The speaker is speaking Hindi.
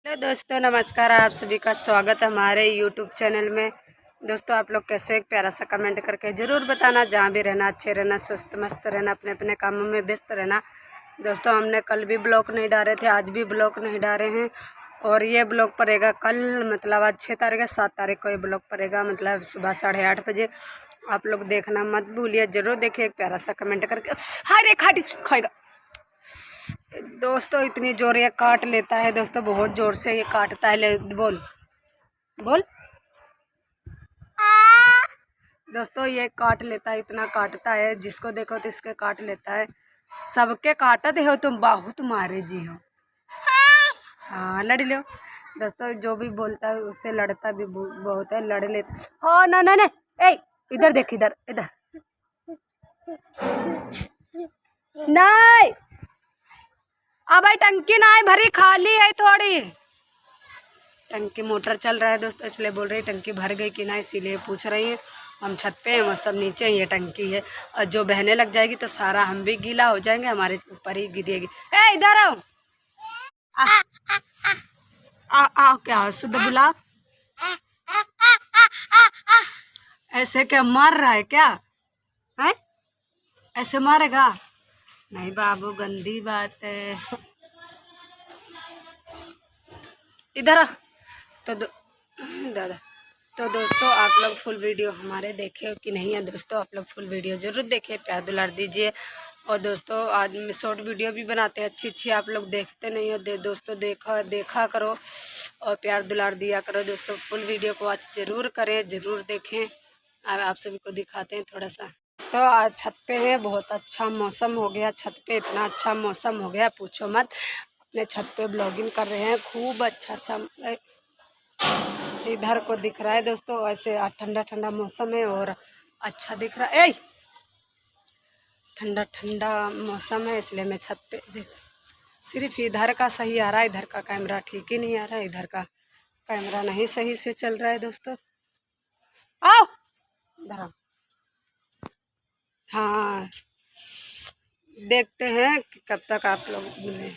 हेलो दोस्तों, नमस्कार। आप सभी का स्वागत है हमारे यूट्यूब चैनल में। दोस्तों, आप लोग कैसे, एक प्यारा सा कमेंट करके ज़रूर बताना। जहाँ भी रहना, अच्छे रहना, स्वस्थ मस्त रहना, अपने अपने कामों में व्यस्त रहना। दोस्तों, हमने कल भी ब्लॉग नहीं डाले थे, आज भी ब्लॉग नहीं डाले हैं और ये ब्लॉग पड़ेगा कल, मतलब आज 6 तारीख है, 7 तारीख को ये ब्लॉग पड़ेगा, मतलब सुबह 8:30 बजे। आप लोग देखना मत भूलिए, ज़रूर देखिए। एक प्यारा सा कमेंट करके हाय रे खाटी खाएगा। दोस्तों, इतनी जोर ये काट लेता है दोस्तों, बहुत जोर से ये काटता है। ले बोल बोल। दोस्तों, ये काट लेता है, इतना काटता है, जिसको देखो तो इसके काट लेता है। सबके काटत हो तुम, बाहू तुम्हारे जी हो। हाँ, लड़ लो दोस्तों। जो भी बोलता है उससे लड़ता भी बहुत है, लड़ लेता। हाँ ना ना ना, ए इधर देख, इधर इधर नहीं। अब भाई टंकी ना है भरी, खाली है थोड़ी। टंकी मोटर चल रहा है दोस्तों, इसलिए बोल रही टंकी भर गई कि ना, इसीलिए पूछ रही हैं। हम छत पे हैं, वो सब नीचे ही, ये टंकी है। और जो बहने लग जाएगी तो सारा हम भी गीला हो जाएंगे, हमारे ऊपर ही गिरेगी। ए इधर आओ। आ क्या शुद्ध बुला। ऐसे क्या मार रहा है क्या है? ऐसे मारेगा नहीं बाबू, गंदी बात है। इधर आ। तो दादा, तो दोस्तों, आप लोग फुल वीडियो हमारे देखे हो कि नहीं है दोस्तों? आप लोग फुल वीडियो ज़रूर देखिए, प्यार दुलार दीजिए। और दोस्तों, आज मैं शॉर्ट वीडियो भी बनाते हैं अच्छी अच्छी, आप लोग देखते नहीं हो। दोस्तों, देखा करो और प्यार दुलार दिया करो दोस्तों। फुल वीडियो को आज ज़रूर करें, ज़रूर देखें। आप सभी को दिखाते हैं थोड़ा सा। तो आज छत पे है, बहुत अच्छा मौसम हो गया छत पे, इतना अच्छा मौसम हो गया पूछो मत। अपने छत पे ब्लॉगिंग कर रहे हैं, खूब अच्छा सा इधर को दिख रहा है दोस्तों। ऐसे ठंडा ठंडा मौसम है और अच्छा दिख रहा है। ठंडा ठंडा मौसम है, इसलिए मैं छत पे देख। सिर्फ इधर का सही आ रहा है, इधर का कैमरा ठीक ही नहीं आ रहा है। इधर का कैमरा नहीं सही से चल रहा है दोस्तों। आओ इधर आओ। हाँ, देखते हैं कि कब तक आप लोग मिले।